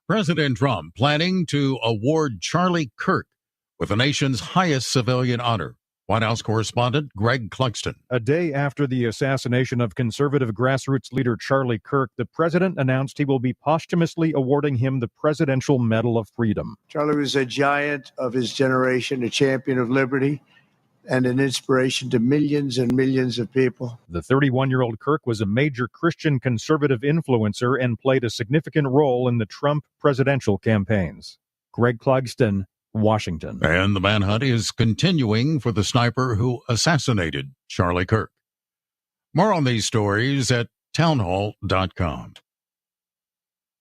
President Trump planning to award Charlie Kirk with the nation's highest civilian honor. White House correspondent Greg Clugston. A day after the assassination of conservative grassroots leader Charlie Kirk, the president announced he will be posthumously awarding him the Presidential Medal of Freedom. Charlie was a giant of his generation, a champion of liberty, and an inspiration to millions and millions of people. The 31-year-old Kirk was a major Christian conservative influencer and played a significant role in the Trump presidential campaigns. Greg Clugston, Washington. And the manhunt is continuing for the sniper who assassinated Charlie Kirk. More on these stories at townhall.com.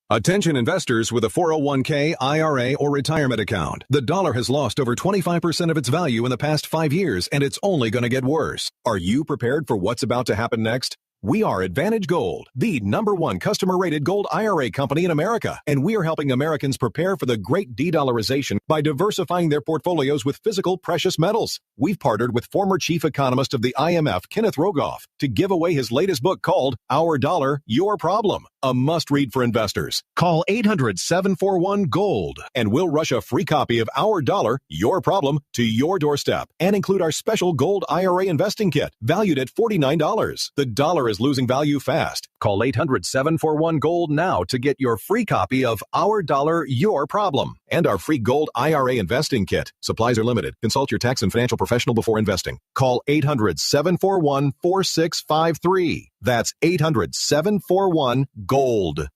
Attention investors with a 401k, IRA, or retirement account. The dollar has lost over 25% of its value in the past 5 years, and it's only going to get worse. Are you prepared for what's about to happen next? We are Advantage Gold, the #1 customer-rated gold IRA company in America, and we are helping Americans prepare for the great de-dollarization by diversifying their portfolios with physical precious metals. We've partnered with former chief economist of the IMF, Kenneth Rogoff, to give away his latest book called Our Dollar, Your Problem, a must-read for investors. Call 800-741-GOLD, and we'll rush a free copy of Our Dollar, Your Problem to your doorstep and include our special gold IRA investing kit, valued at $49. The dollar is losing value fast. Call 800-741-GOLD now to get your free copy of Our Dollar, Your Problem and our free gold IRA investing kit. Supplies are limited. Consult your tax and financial professional before investing. Call 800-741-4653. That's 800-741-GOLD.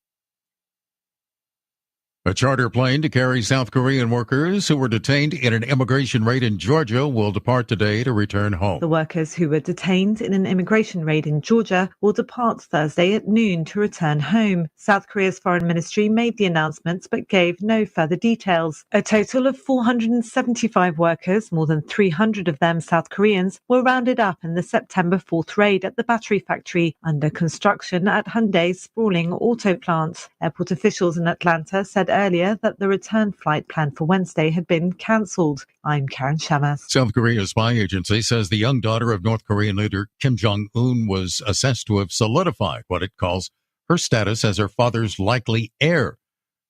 A charter plane to carry South Korean workers who were detained in an immigration raid in Georgia will depart today to return home. The workers who were detained in an immigration raid in Georgia will depart Thursday at noon to return home. South Korea's foreign ministry made the announcement but gave no further details. A total of 475 workers, more than 300 of them South Koreans, were rounded up in the September 4th raid at the battery factory under construction at Hyundai's sprawling auto plant. Airport officials in Atlanta said earlier that the return flight planned for Wednesday had been cancelled. I'm Karen Shamas. South Korea's spy agency says the young daughter of North Korean leader Kim Jong-un was assessed to have solidified what it calls her status as her father's likely heir,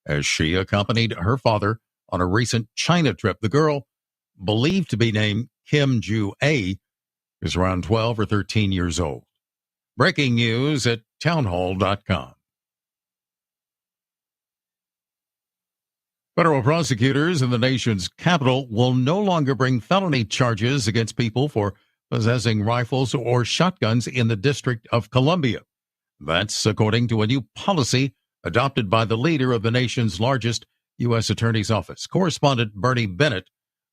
as she accompanied her father on a recent China trip. The girl, believed to be named Kim Ju-a, is around 12 or 13 years old. Breaking news at townhall.com. Federal prosecutors in the nation's capital will no longer bring felony charges against people for possessing rifles or shotguns in the District of Columbia. That's according to a new policy adopted by the leader of the nation's largest U.S. Attorney's Office. Correspondent Bernie Bennett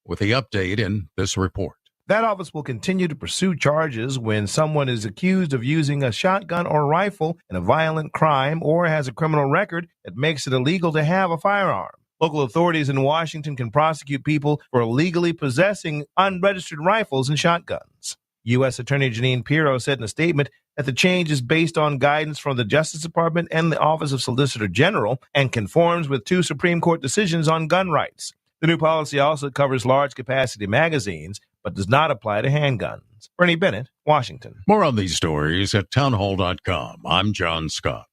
with the update in this report. That office will continue to pursue charges when someone is accused of using a shotgun or rifle in a violent crime or has a criminal record that makes it illegal to have a firearm. Local authorities in Washington can prosecute people for illegally possessing unregistered rifles and shotguns. U.S. Attorney Jeanine Pirro said in a statement that the change is based on guidance from the Justice Department and the Office of Solicitor General and conforms with 2 Supreme Court decisions on gun rights. The new policy also covers large-capacity magazines, but does not apply to handguns. Bernie Bennett, Washington. More on these stories at townhall.com. I'm John Scott.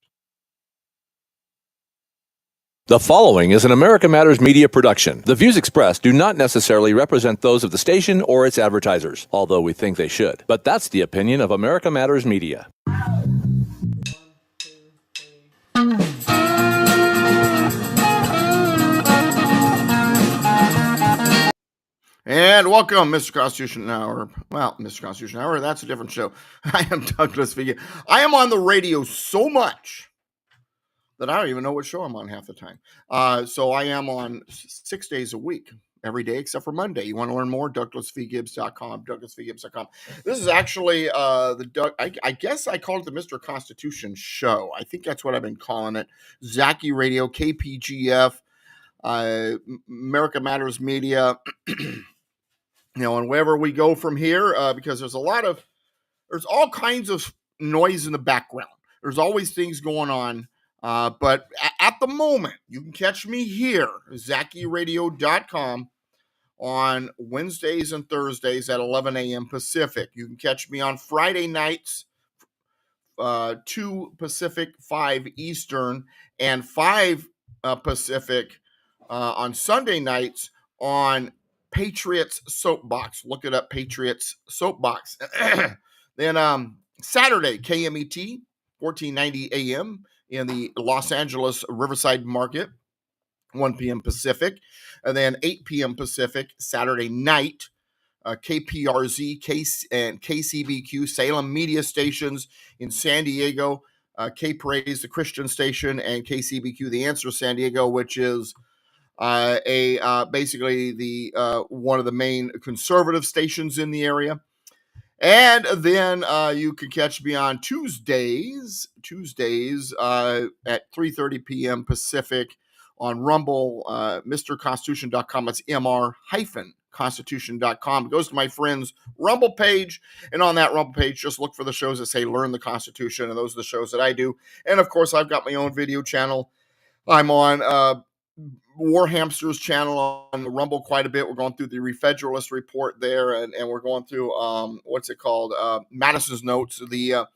The following is an America Matters media production. The views expressed do not necessarily represent those of the station or its advertisers, although we think they should. But that's the opinion of America Matters Media. And welcome, Mr. Constitution Hour. Well, Mr. Constitution Hour, that's a different show. I am Douglas Vega. I am on the radio so much that I don't even know what show I'm on half the time. So I am on 6 days a week, every day except for Monday. You want to learn more? DouglasVGibbs.com, DouglasVGibbs.com. This is actually I guess I called it the Mr. Constitution Show. I think that's what I've been calling it. Zaki Radio, KPGF, America Matters Media. And wherever we go from here, because there's all kinds of noise in the background. There's always things going on. But at the moment, you can catch me here, ZakiRadio.com, on Wednesdays and Thursdays at 11 a.m. Pacific. You can catch me on Friday nights, 2 Pacific, 5 Eastern, and 5 Pacific on Sunday nights on Patriots Soapbox. Look it up, Patriots Soapbox. Then Saturday, KMET, 1490 AM in the Los Angeles Riverside Market, 1 p.m. Pacific. And then 8 p.m. Pacific, Saturday night, KPRZ and KCBQ, Salem media stations in San Diego, K-Praise, the Christian station, and KCBQ, The Answer San Diego, which is basically the one of the main conservative stations in the area. And then you can catch me on Tuesdays at 3:30 p.m. Pacific on Rumble, MrConstitution.com. It's mr-constitution.com. It goes to my friend's Rumble page, and on that Rumble page, just look for the shows that say Learn the Constitution, and those are the shows that I do. And, of course, I've got my own video channel. I'm on War Hamster's channel on the Rumble quite a bit. We're going through the Refederalist report there, and we're going through, what's it called? Madison's notes, the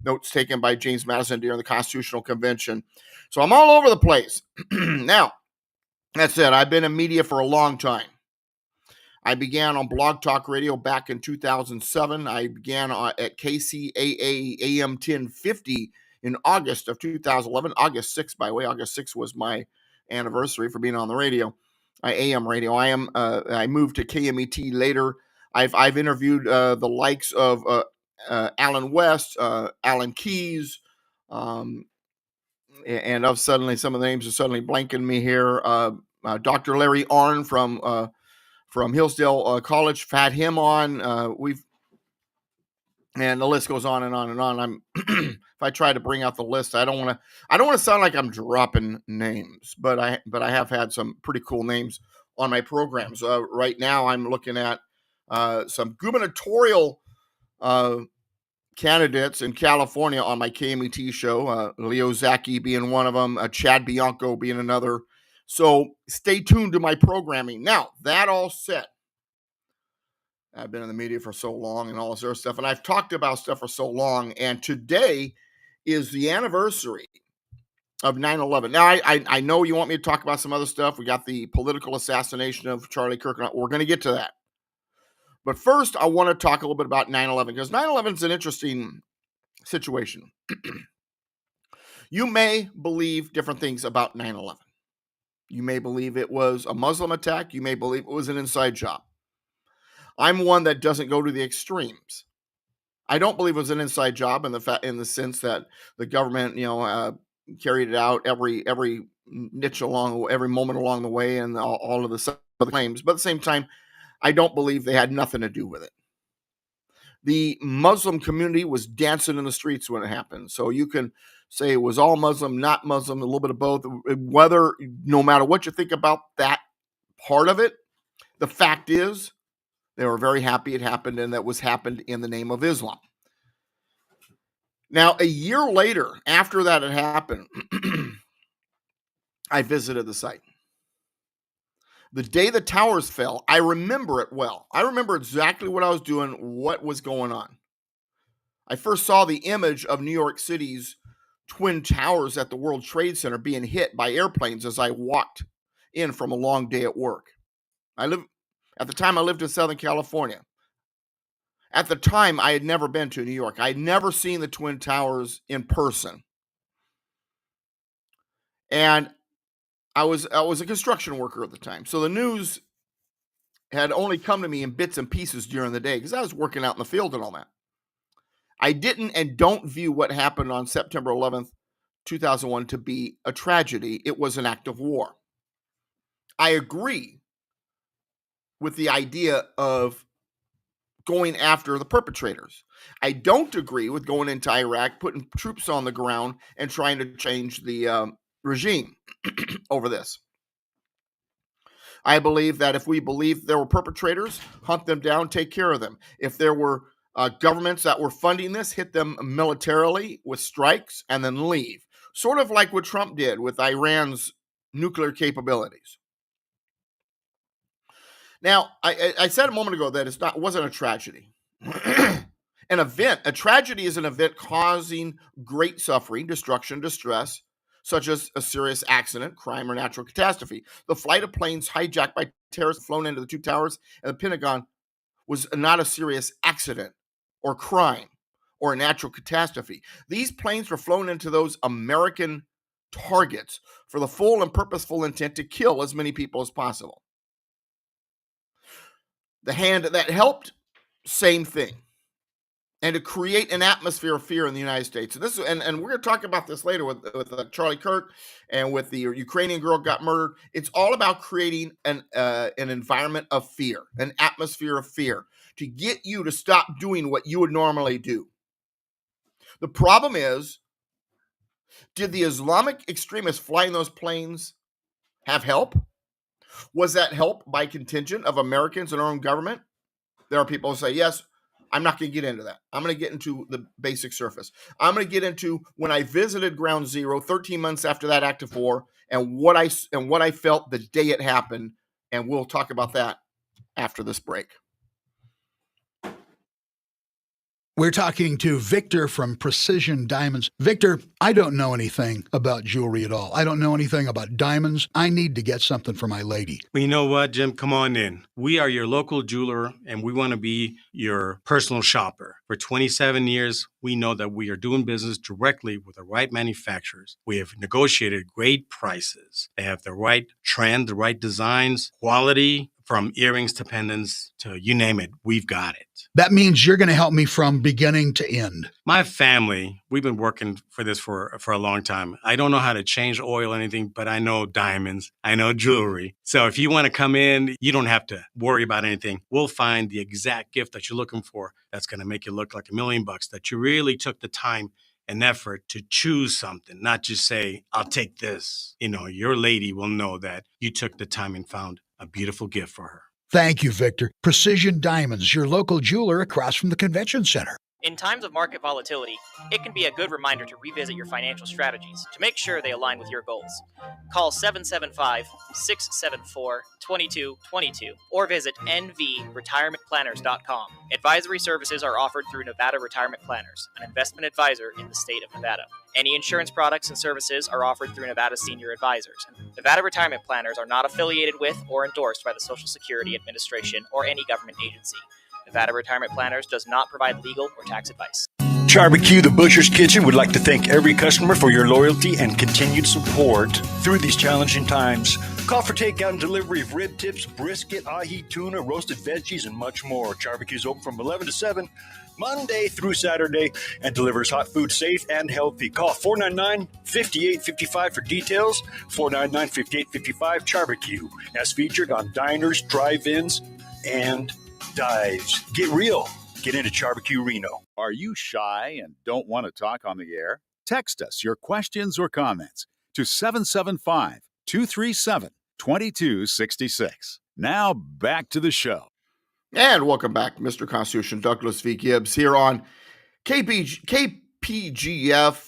notes taken by James Madison during the Constitutional Convention. So I'm all over the place. Now, that said, I've been in media for a long time. I began on Blog Talk Radio back in 2007. I began at KCAA AM 1050 in August of 2011. August 6th, by the way. August 6th was my anniversary for being on the radio. AM radio. I moved to KMET later. I've interviewed the likes of Alan West, Alan Keyes, and of suddenly some of the names are suddenly blanking me here. Dr. Larry Arnn from Hillsdale College, had him on. And the list goes on and on and on. If I try to bring out the list, I don't want to sound like I'm dropping names, but I have had some pretty cool names on my programs. Right now, I'm looking at some gubernatorial candidates in California on my KMET show. Leo Zaki being one of them, Chad Bianco being another. So stay tuned to my programming. Now, that all said, I've been in the media for so long and all this other stuff, and I've talked about stuff for so long, and today is the anniversary of 9/11. Now, I know you want me to talk about some other stuff. We got the political assassination of Charlie Kirk. We're going to get to that. But first, I want to talk a little bit about 9/11, because 9/11 is an interesting situation. You may believe different things about 9/11. You may believe it was a Muslim attack. You may believe it was an inside job. I'm one that doesn't go to the extremes. I don't believe it was an inside job in the sense that the government, carried it out every niche along, every moment along the way, and all of the claims. But at the same time, I don't believe they had nothing to do with it. The Muslim community was dancing in the streets when it happened. So you can say it was all Muslim, not Muslim, a little bit of both. No matter what you think about that part of it, the fact is, they were very happy it happened, and that was happened in the name of Islam. Now, a year later, after that had happened, I visited the site. The day the towers fell, I remember it well. I remember exactly what I was doing, what was going on. I first saw the image of New York City's Twin Towers at the World Trade Center being hit by airplanes as I walked in from a long day at work. At the time, I lived in Southern California. At the time, I had never been to New York. I had never seen the Twin Towers in person. And I was a construction worker at the time. So the news had only come to me in bits and pieces during the day because I was working out in the field and all that. I didn't and don't view what happened on September 11th, 2001 to be a tragedy. It was an act of war. I agree with the idea of going after the perpetrators. I don't agree with going into Iraq, putting troops on the ground, and trying to change the regime over this. I believe that if we believe there were perpetrators, hunt them down, take care of them. If there were governments that were funding this, hit them militarily with strikes and then leave. Sort of like what Trump did with Iran's nuclear capabilities. Now, I said a moment ago that it wasn't a tragedy. A tragedy is an event causing great suffering, destruction, distress, such as a serious accident, crime, or natural catastrophe. The flight of planes hijacked by terrorists flown into the two towers and the Pentagon was not a serious accident or crime or a natural catastrophe. These planes were flown into those American targets for the full and purposeful intent to kill as many people as possible. The hand that helped, same thing. And to create an atmosphere of fear in the United States. And we're going to talk about this later with Charlie Kirk and with the Ukrainian girl got murdered. It's all about creating an environment of fear, an atmosphere of fear, to get you to stop doing what you would normally do. The problem is, did the Islamic extremists flying those planes have help? Was that help by contingent of Americans in our own government? There are people who say, yes. I'm not going to get into that. I'm going to get into the basic surface. I'm going to get into when I visited Ground Zero 13 months after that act of war and what I felt the day it happened. And we'll talk about that after this break. We're talking to Victor from Precision Diamonds. Victor, I don't know anything about jewelry at all. I don't know anything about diamonds. I need to get something for my lady. Well, you know what, Jim? Come on in. We are your local jeweler, and we want to be your personal shopper. For 27 years, we know that we are doing business directly with the right manufacturers. We have negotiated great prices. They have the right trend, the right designs, quality, from earrings to pendants to you name it, we've got it. That means you're going to help me from beginning to end. My family, we've been working for this for a long time. I don't know how to change oil or anything, but I know diamonds. I know jewelry. So if you want to come in, you don't have to worry about anything. We'll find the exact gift that you're looking for that's going to make you look like $1 million, that you really took the time and effort to choose something, not just say, I'll take this. You know, your lady will know that you took the time and found a beautiful gift for her. Thank you, Victor. Precision Diamonds, your local jeweler across from the convention center. In times of market volatility, it can be a good reminder to revisit your financial strategies to make sure they align with your goals. Call 775-674-2222 or visit nvretirementplanners.com. Advisory services are offered through Nevada Retirement Planners, an investment advisor in the state of Nevada. Any insurance products and services are offered through Nevada Senior Advisors. Nevada Retirement Planners are not affiliated with or endorsed by the Social Security Administration or any government agency. Nevada Retirement Planners does not provide legal or tax advice. Barbecue, the Butcher's Kitchen, would like to thank every customer for your loyalty and continued support through these challenging times. Call for takeout and delivery of rib tips, brisket, ahi, tuna, roasted veggies, and much more. Barbecue's open from 11 to 7, Monday through Saturday, and delivers hot food safe and healthy. Call 499-5855 for details. 499-5855 Barbecue, as featured on diners, drive-ins, and dives. Get real. Get into Barbecue Reno. Are you shy and don't want to talk on the air? Text us your questions or comments to 775-237-2266. Now back to the show. And welcome back, Mr. Constitution, Douglas V. Gibbs, here on KPGF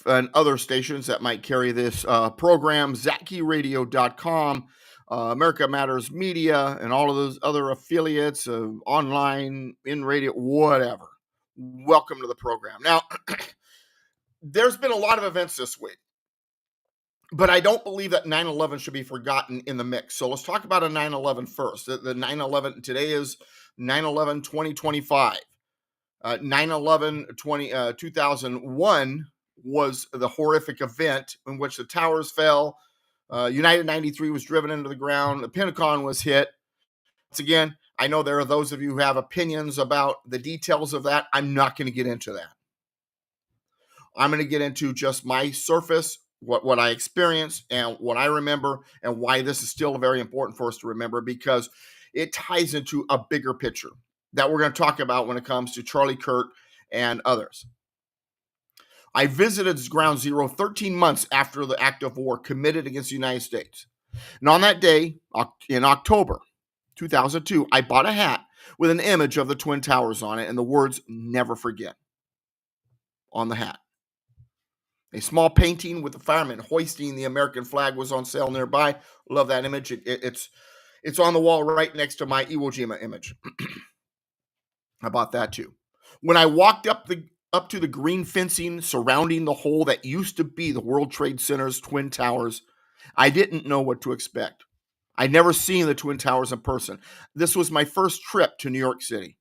and other stations that might carry this program, ZackeyRadio.com, America Matters Media, and all of those other affiliates, online, in radio, whatever. Welcome to the program. Now, there's been a lot of events this week, but I don't believe that 9/11 should be forgotten in the mix. So let's talk about a 9/11 first. The 9/11, today is 9/11/2025. 9/11/2001 was the horrific event in which the towers fell. United 93 was driven into the ground. The Pentagon was hit. Once again, I know there are those of you who have opinions about the details of that. I'm not going to get into that. I'm going to get into just my surface, what I experienced and what I remember, and why this is still very important for us to remember, because it ties into a bigger picture that we're going to talk about when it comes to Charlie Kirk and others. I visited Ground Zero 13 months after the act of war committed against the United States. And on that day, in October 2002, I bought a hat with an image of the Twin Towers on it and the words, "Never Forget," on the hat. A small painting with the firemen hoisting the American flag was on sale nearby. Love that image. It's on the wall right next to my Iwo Jima image. I bought that too. When I walked up the up to the green fencing surrounding the hole that used to be the World Trade Center's Twin Towers, I didn't know what to expect. I'd never seen the Twin Towers in person. This was my first trip to New York City.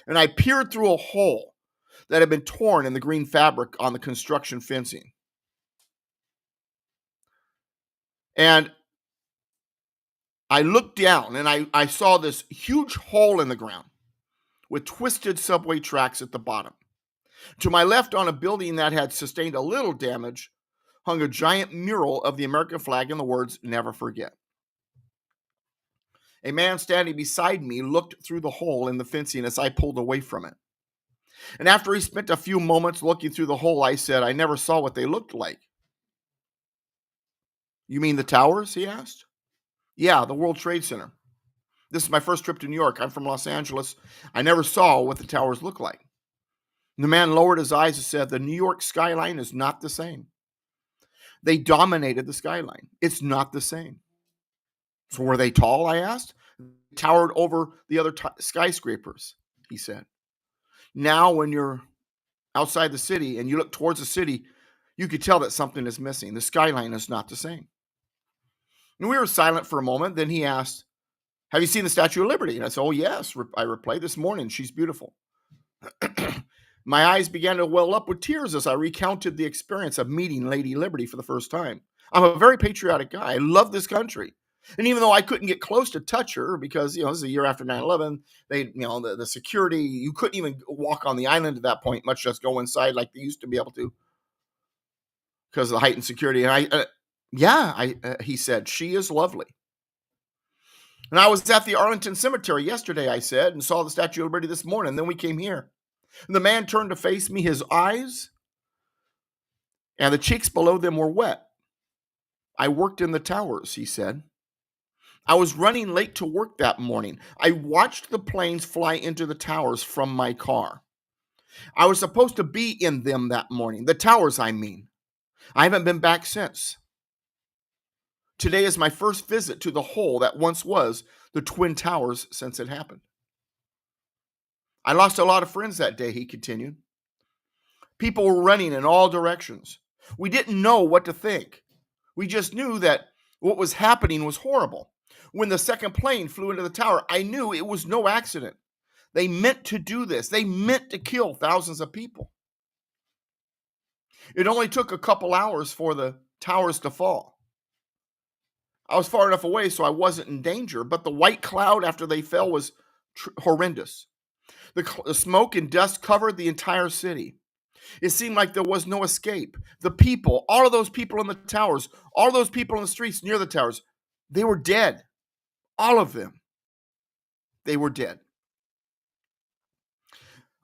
And I peered through a hole that had been torn in the green fabric on the construction fencing. And I looked down and I saw this huge hole in the ground with twisted subway tracks at the bottom. To my left, on a building that had sustained a little damage, hung a giant mural of the American flag and the words, "Never forget." A man standing beside me looked through the hole in the fencing as I pulled away from it. And after he spent a few moments looking through the hole, I said, "I never saw what they looked like." "You mean the towers?" he asked. "Yeah, the World Trade Center. This is my first trip to New York. I'm from Los Angeles. I never saw what the towers look like." The man lowered his eyes and said, "The New York skyline is not the same. They dominated the skyline. It's not the same." "So were they tall?" I asked. "Towered over the other skyscrapers," he said. "Now when you're outside the city and you look towards the city, you could tell that something is missing. The skyline is not the same." And we were silent for a moment. Then he asked, "Have you seen the Statue of Liberty?" And I said, "Oh, yes," I replied, "this morning. She's beautiful." My eyes began to well up with tears as I recounted the experience of meeting Lady Liberty for the first time. I'm a very patriotic guy. I love this country. And even though I couldn't get close to touch her because, this is a year after 9/11, the security, you couldn't even walk on the island at that point, much less go inside like they used to be able to because of the heightened security. And he said, "She is lovely." "And I was at the Arlington Cemetery yesterday," I said, "and saw the Statue of Liberty this morning. Then we came here." And the man turned to face me. His eyes and the cheeks below them were wet. "I worked in the towers," he said. "I was running late to work that morning. I watched the planes fly into the towers from my car. I was supposed to be in them that morning. The towers, I mean. I haven't been back since. Today is my first visit to the hole that once was the Twin Towers since it happened. I lost a lot of friends that day," he continued. "People were running in all directions. We didn't know what to think. We just knew that what was happening was horrible. When the second plane flew into the tower, I knew it was no accident. They meant to do this. They meant to kill thousands of people. It only took a couple hours for the towers to fall. I was far enough away so I wasn't in danger, but the white cloud after they fell was horrendous. The smoke and dust covered the entire city. It seemed like there was no escape. The people, all of those people in the towers, all those people in the streets near the towers, they were dead. All of them. They were dead."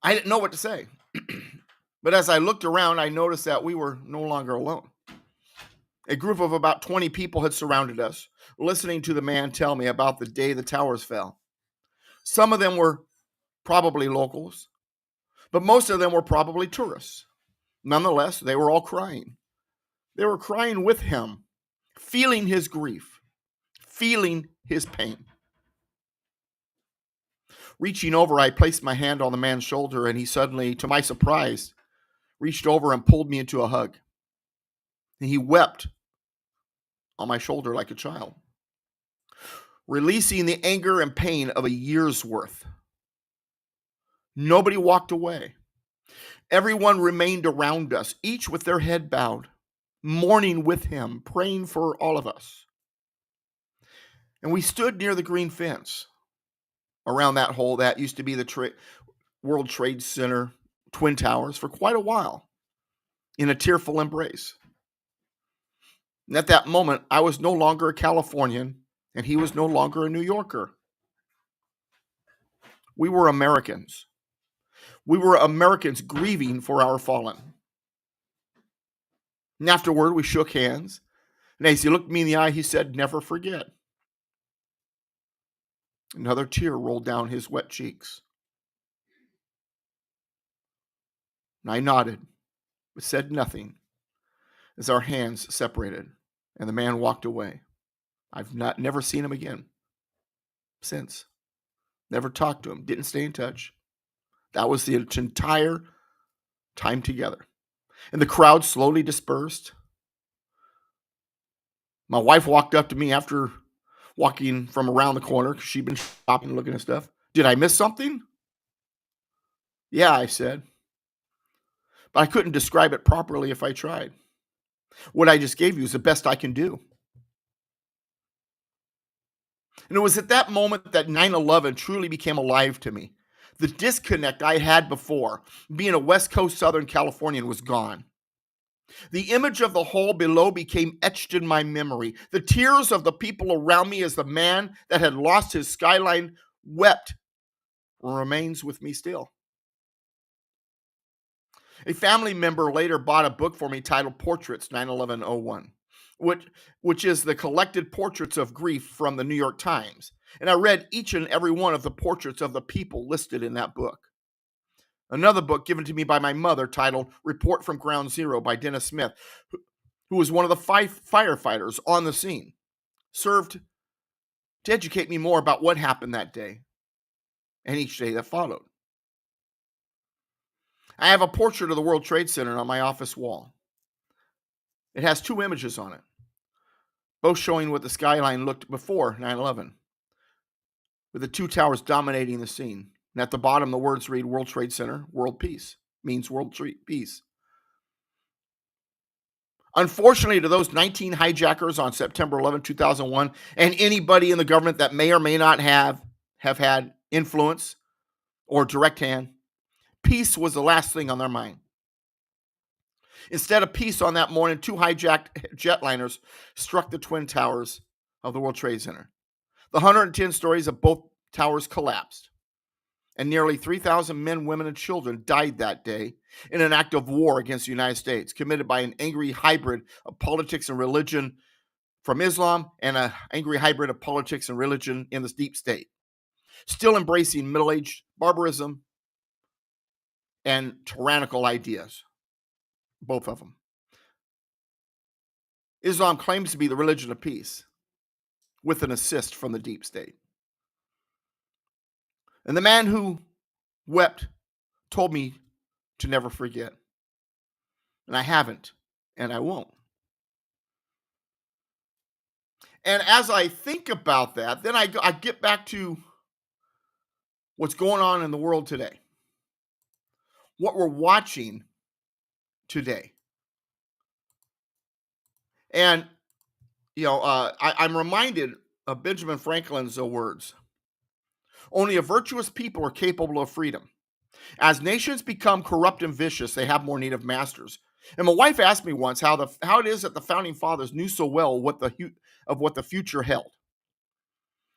I didn't know what to say. But as I looked around, I noticed that we were no longer alone. A group of about 20 people had surrounded us, listening to the man tell me about the day the towers fell. Some of them were probably locals, but most of them were probably tourists. Nonetheless, they were all crying. They were crying with him, feeling his grief, feeling his pain. Reaching over, I placed my hand on the man's shoulder, and he suddenly, to my surprise, reached over and pulled me into a hug. And he wept on my shoulder like a child, releasing the anger and pain of a year's worth. Nobody walked away. Everyone remained around us, each with their head bowed, mourning with him, praying for all of us. And we stood near the green fence around that hole that used to be the World Trade Center Twin Towers for quite a while in a tearful embrace. And at that moment, I was no longer a Californian and he was no longer a New Yorker. We were Americans. We were Americans grieving for our fallen. And afterward, we shook hands. And as he looked me in the eye, he said, "Never forget." Another tear rolled down his wet cheeks. And I nodded, but said nothing as our hands separated and the man walked away. I've never seen him again since. Never talked to him, didn't stay in touch. That was the entire time together. And the crowd slowly dispersed. My wife walked up to me after walking from around the corner because she'd been shopping and looking at stuff. Did I miss something? Yeah, I said. But I couldn't describe it properly if I tried. What I just gave you is the best I can do. And it was at that moment that 9/11 truly became alive to me. The disconnect I had before, being a West Coast Southern Californian, was gone. The image of the hole below became etched in my memory. The tears of the people around me as the man that had lost his skyline wept remains with me still. A family member later bought a book for me titled Portraits 9/11-01, which is the collected portraits of grief from the New York Times. And I read each and every one of the portraits of the people listed in that book. Another book given to me by my mother titled Report from Ground Zero by Dennis Smith, who was one of the 5 firefighters on the scene, served to educate me more about what happened that day and each day that followed. I have a portrait of the World Trade Center on my office wall. It has 2 images on it, both showing what the skyline looked before 9/11, with the 2 towers dominating the scene. And at the bottom, the words read World Trade Center, World Peace, means World Peace. Unfortunately, to those 19 hijackers on September 11, 2001, and anybody in the government that may or may not have had influence or direct hand, peace was the last thing on their mind. Instead of peace on that morning, 2 hijacked jetliners struck the Twin Towers of the World Trade Center. The 110 stories of both towers collapsed, and nearly 3,000 men, women, and children died that day in an act of war against the United States, committed by an angry hybrid of politics and religion from Islam and an angry hybrid of politics and religion in the deep state, still embracing middle-aged barbarism and tyrannical ideas, both of them. Islam claims to be the religion of peace with an assist from the deep state. And the man who wept told me to never forget. And I haven't, and I won't. And as I think about that, then I get back to what's going on in the world today. What we're watching today. And, I'm reminded of Benjamin Franklin's words. Only a virtuous people are capable of freedom. As nations become corrupt and vicious, they have more need of masters. And my wife asked me once how it is that the founding fathers knew so well what the future held.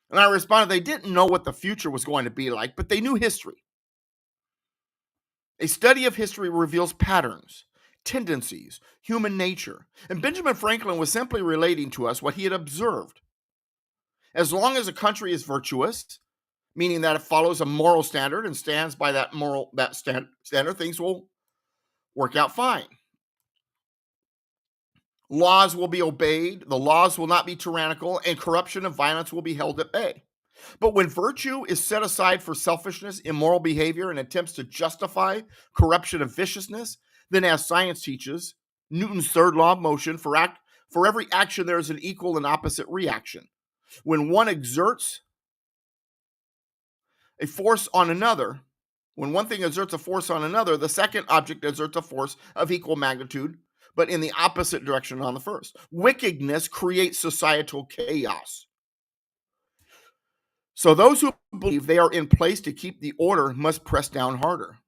And I responded, they didn't know what the future was going to be like, but they knew history. A study of history reveals patterns, tendencies, human nature. And Benjamin Franklin was simply relating to us what he had observed. As long as a country is virtuous, meaning that it follows a moral standard and stands by that standard, things will work out fine. Laws will be obeyed, the laws will not be tyrannical, and corruption and violence will be held at bay. But when virtue is set aside for selfishness, immoral behavior, and attempts to justify corruption and viciousness, then as science teaches, Newton's third law of motion, for every action there is an equal and opposite reaction. When one exerts a force on another, when one thing exerts a force on another, the second object exerts a force of equal magnitude, but in the opposite direction on the first. Wickedness creates societal chaos. So those who believe they are in place to keep the order must press down harder.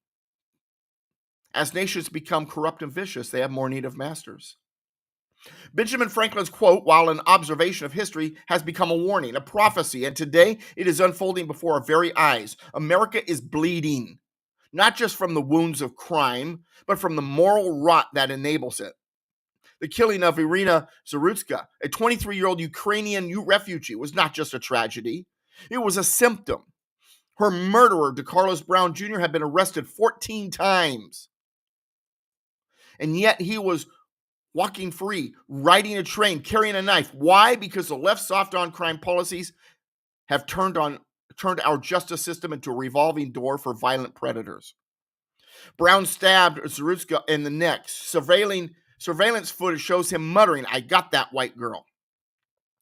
As nations become corrupt and vicious, they have more need of masters. Benjamin Franklin's quote, while an observation of history, has become a warning, a prophecy, and today it is unfolding before our very eyes. America is bleeding, not just from the wounds of crime, but from the moral rot that enables it. The killing of Irina Zarutska, a 23-year-old Ukrainian refugee, was not just a tragedy. It was a symptom. Her murderer, DeCarlos Brown Jr., had been arrested 14 times. And yet he was walking free, riding a train, carrying a knife. Why? Because the left's soft on crime policies have turned our justice system into a revolving door for violent predators. Brown stabbed Zarutska in the neck. Surveillance footage shows him muttering, "I got that white girl."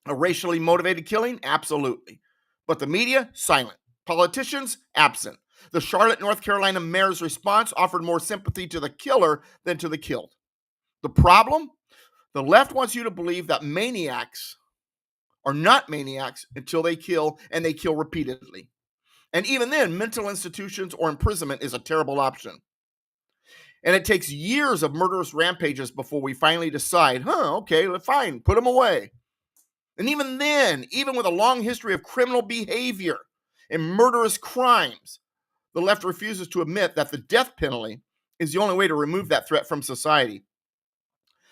A racially motivated killing? Absolutely. But the media? Silent. Politicians? Absent. The Charlotte, North Carolina mayor's response offered more sympathy to the killer than to the killed. The problem? The left wants you to believe that maniacs are not maniacs until they kill, and they kill repeatedly. And even then, mental institutions or imprisonment is a terrible option. And it takes years of murderous rampages before we finally decide, okay, fine, put them away. And even then, even with a long history of criminal behavior and murderous crimes, the left refuses to admit that the death penalty is the only way to remove that threat from society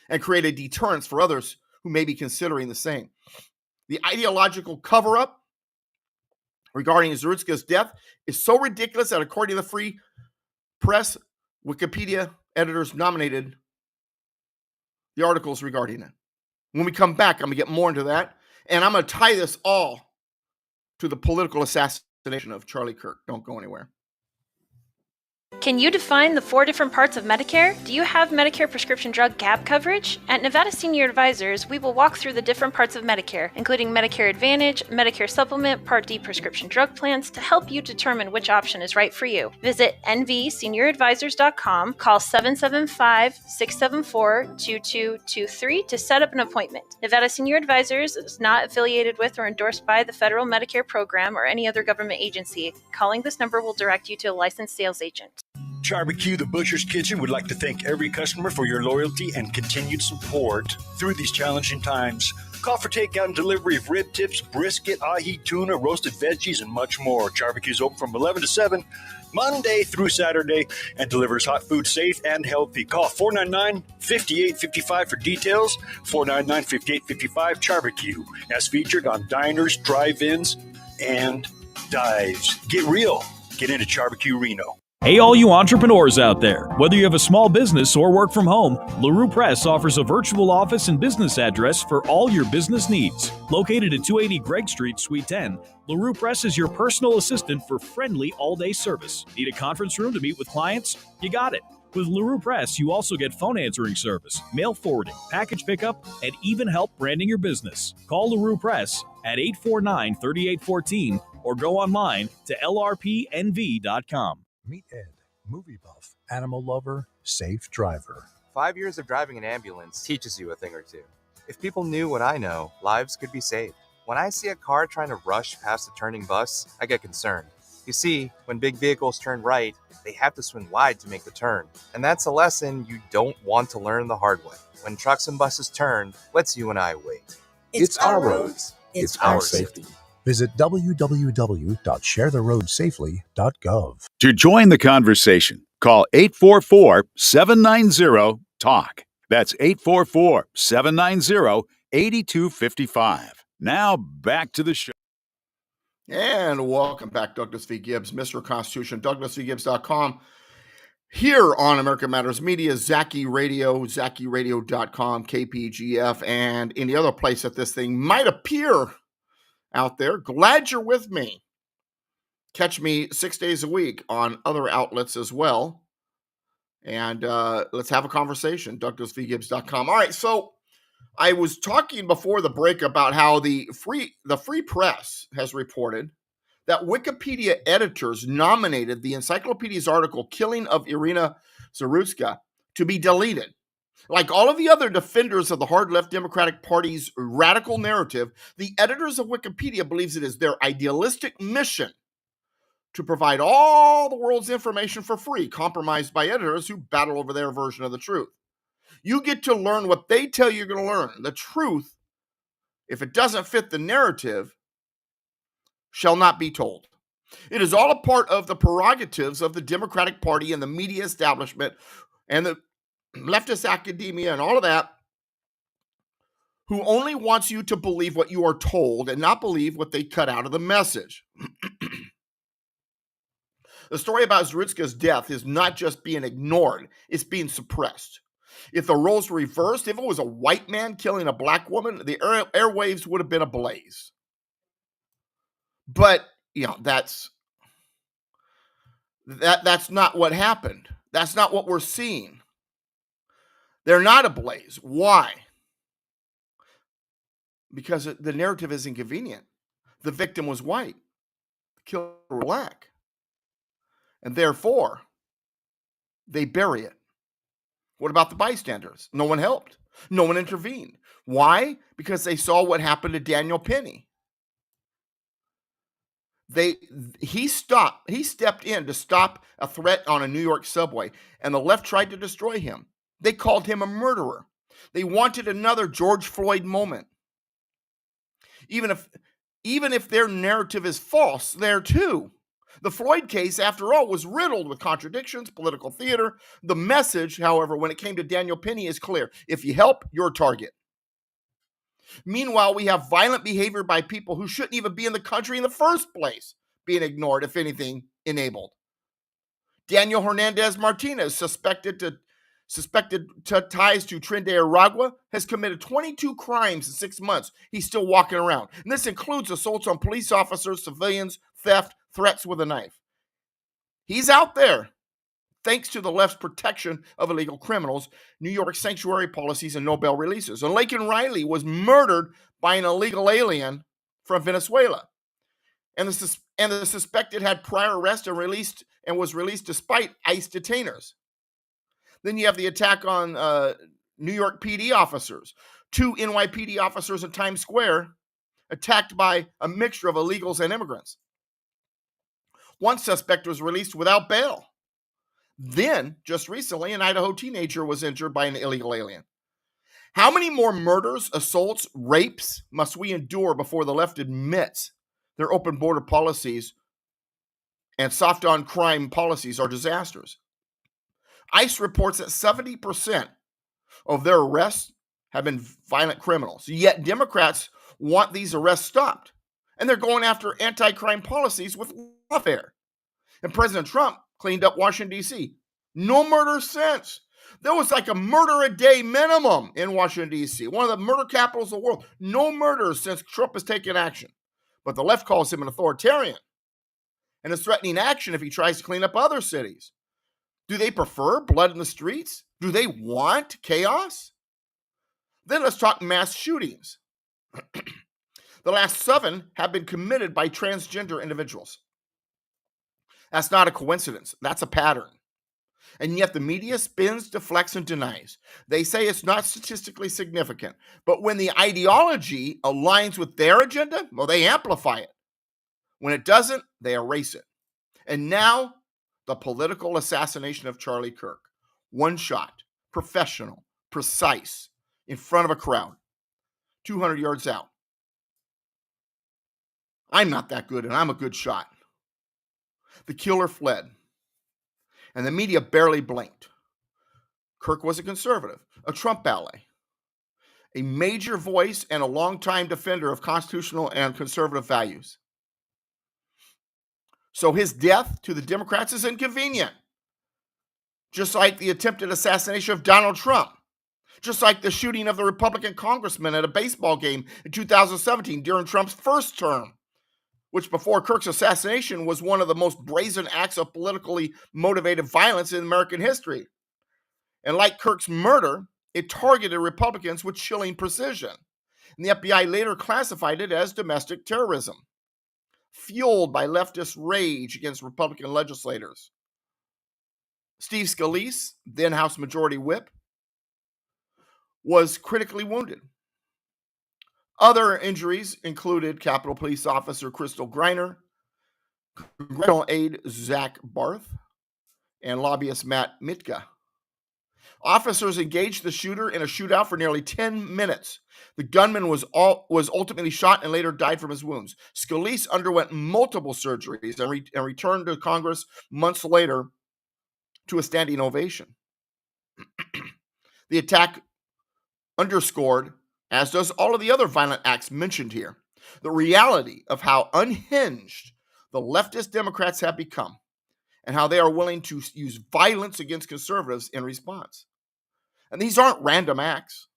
and create a deterrence for others who may be considering the same. The ideological cover-up regarding Zarutska's death is so ridiculous that, according to the Free Press, Wikipedia editors nominated the articles regarding it. When we come back, I'm going to get more into that, and I'm going to tie this all to the political assassination of Charlie Kirk. Don't go anywhere. Can you define the 4 different parts of Medicare? Do you have Medicare prescription drug gap coverage? At Nevada Senior Advisors, we will walk through the different parts of Medicare, including Medicare Advantage, Medicare Supplement, Part D prescription drug plans, to help you determine which option is right for you. Visit nvsenioradvisors.com, call 775-674-2223 to set up an appointment. Nevada Senior Advisors is not affiliated with or endorsed by the federal Medicare program or any other government agency. Calling this number will direct you to a licensed sales agent. Barbecue the Butcher's Kitchen would like to thank every customer for your loyalty and continued support through these challenging times. Call for takeout and delivery of rib tips, brisket, ahi, tuna, roasted veggies, and much more. Barbecue's open from 11 to 7, Monday through Saturday, and delivers hot food safe and healthy. Call 499-5855 for details. 499-5855 Barbecue, as featured on diners, drive-ins, and dives. Get real. Get into Barbecue Reno. Hey, all you entrepreneurs out there. Whether you have a small business or work from home, LaRue Press offers a virtual office and business address for all your business needs. Located at 280 Gregg Street, Suite 10, LaRue Press is your personal assistant for friendly all-day service. Need a conference room to meet with clients? You got it. With LaRue Press, you also get phone answering service, mail forwarding, package pickup, and even help branding your business. Call LaRue Press at 849-3814 or go online to lrpnv.com. Meet Ed, movie buff, animal lover, safe driver. 5 years of driving an ambulance teaches you a thing or two. If people knew what I know, lives could be saved. When I see a car trying to rush past a turning bus, I get concerned. You see, when big vehicles turn right, they have to swing wide to make the turn. And that's a lesson you don't want to learn the hard way. When trucks and buses turn, let's you and I wait. It's our roads. It's our safety. Visit www.sharetheroadsafely.gov. To join the conversation, call 844-790-TALK. That's 844-790-8255. Now back to the show. And welcome back, Douglas V. Gibbs, Mr. Constitution, DouglasVGibbs.com. Here on America Matters Media, Zaki Radio, ZakiRadio.com, KPGF, and any other place that this thing might appear out there. Glad you're with me. Catch me 6 days a week on other outlets as well. And let's have a conversation. DouglasVGibbs.com. All right, so I was talking before the break about how the Free Press has reported that Wikipedia editors nominated the encyclopedia's article, Killing of Irina Zarutska, to be deleted. Like all of the other defenders of the hard-left Democratic Party's radical narrative, the editors of Wikipedia believes it is their idealistic mission to provide all the world's information for free, compromised by editors who battle over their version of the truth. You get to learn what they tell you you're going to learn. The truth, if it doesn't fit the narrative, shall not be told. It is all a part of the prerogatives of the Democratic Party and the media establishment and the leftist academia and all of that, who only wants you to believe what you are told and not believe what they cut out of the message. The story about Zarutska's death is not just being ignored, it's being suppressed. If the roles were reversed, if it was a white man killing a black woman, the airwaves would have been ablaze. But, you know, that's not what happened. That's not what we're seeing. They're not ablaze. Why? Because the narrative is inconvenient. The victim was white, the killer was black, and therefore they bury it. What about the bystanders? No one helped. No one intervened. Why? Because they saw what happened to Daniel Penny. He stepped in to stop a threat on a New York subway, and the left tried to destroy him. They called him a murderer. They wanted another George Floyd moment. Even if their narrative is false, there too. The Floyd case, after all, was riddled with contradictions, political theater. The message, however, when it came to Daniel Penny is clear. If you help, you're a target. Meanwhile, we have violent behavior by people who shouldn't even be in the country in the first place, being ignored, if anything, enabled. Daniel Hernandez Martinez, suspected ties to Tren de Aragua, has committed 22 crimes in 6 months. He's still walking around. And this includes assaults on police officers, civilians, theft, threats with a knife. He's out there. Thanks to the left's protection of illegal criminals, New York sanctuary policies, and no bail releases. And Laken Riley was murdered by an illegal alien from Venezuela. And the suspected had prior arrest and was released despite ICE detainers. Then you have the attack on New York PD officers. 2 NYPD officers in Times Square attacked by a mixture of illegals and immigrants. One suspect was released without bail. Then, just recently, an Idaho teenager was injured by an illegal alien. How many more murders, assaults, rapes must we endure before the left admits their open border policies and soft on crime policies are disasters? ICE reports that 70% of their arrests have been violent criminals. Yet Democrats want these arrests stopped. And they're going after anti-crime policies with lawfare. And President Trump cleaned up Washington, D.C. No murders since. There was like a murder a day minimum in Washington, D.C., one of the murder capitals of the world. No murders since Trump has taken action. But the left calls him an authoritarian and is threatening action if he tries to clean up other cities. Do they prefer blood in the streets? Do they want chaos? Then let's talk mass shootings. The last 7 have been committed by transgender individuals. That's not a coincidence. That's a pattern. And yet the media spins, deflects, and denies. They say it's not statistically significant. But when the ideology aligns with their agenda, well, they amplify it. When it doesn't, they erase it. And now, the political assassination of Charlie Kirk. One shot, professional, precise, in front of a crowd, 200 yards out. I'm not that good, and I'm a good shot. The killer fled, and the media barely blinked. Kirk was a conservative, a Trump ally, a major voice and a longtime defender of constitutional and conservative values. So his death to the Democrats is inconvenient, just like the attempted assassination of Donald Trump, just like the shooting of the Republican congressman at a baseball game in 2017 during Trump's first term, which before Kirk's assassination was one of the most brazen acts of politically motivated violence in American history. And like Kirk's murder, it targeted Republicans with chilling precision. And the FBI later classified it as domestic terrorism, fueled by leftist rage against Republican legislators. Steve Scalise, then House Majority Whip, was critically wounded. Other injuries included Capitol Police Officer Crystal Greiner, congressional aide Zach Barth, and lobbyist Matt Mitka. Officers engaged the shooter in a shootout for nearly 10 minutes. The gunman was ultimately shot and later died from his wounds. Scalise underwent multiple surgeries and returned to Congress months later to a standing ovation. The attack underscored, as does all of the other violent acts mentioned here, the reality of how unhinged the leftist Democrats have become and how they are willing to use violence against conservatives in response. And these aren't random acts.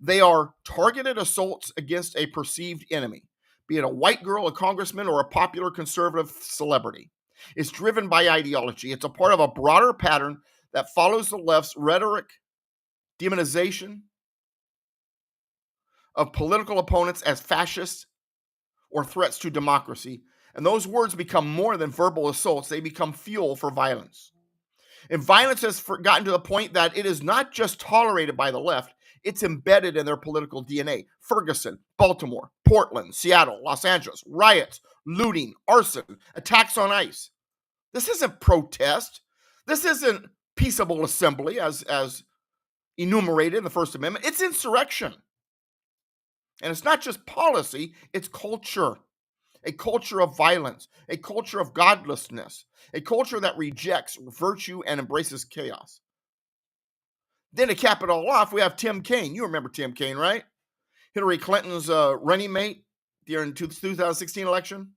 They are targeted assaults against a perceived enemy, be it a white girl, a congressman, or a popular conservative celebrity. It's driven by ideology. It's a part of a broader pattern that follows the left's rhetoric, demonization of political opponents as fascists or threats to democracy. And those words become more than verbal assaults. They become fuel for violence. And violence has gotten to the point that it is not just tolerated by the left, it's embedded in their political DNA. Ferguson, Baltimore, Portland, Seattle, Los Angeles, riots, looting, arson, attacks on ICE. This isn't protest. This isn't peaceable assembly as enumerated in the First Amendment. It's insurrection. And it's not just policy, it's culture. A culture of violence, a culture of godlessness, a culture that rejects virtue and embraces chaos. Then to cap it all off, we have Tim Kaine. You remember Tim Kaine, right? Hillary Clinton's running mate during the 2016 election.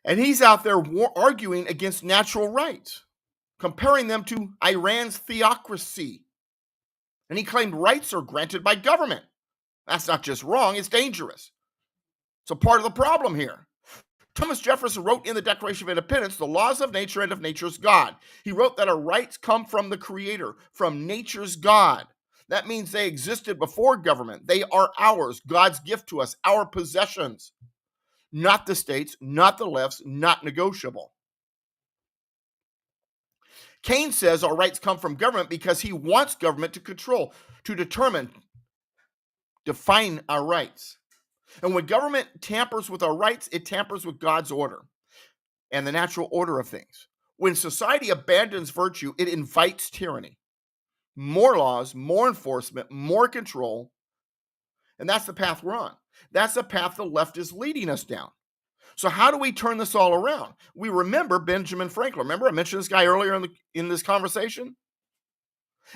And he's out there arguing against natural rights, comparing them to Iran's theocracy. And he claimed rights are granted by government. That's not just wrong, it's dangerous. It's a part of the problem here. Thomas Jefferson wrote in the Declaration of Independence, the laws of nature and of nature's God. He wrote that our rights come from the Creator, from nature's God. That means they existed before government. They are ours, God's gift to us, our possessions. Not the state's, not the left's, not negotiable. Kaine says our rights come from government because he wants government to control, to determine, define our rights. And when government tampers with our rights, it tampers with God's order and the natural order of things. When society abandons virtue, it invites tyranny. More laws, more enforcement, more control. And that's the path we're on. That's the path the left is leading us down. So how do we turn this all around? We remember Benjamin Franklin. Remember I mentioned this guy earlier in this conversation?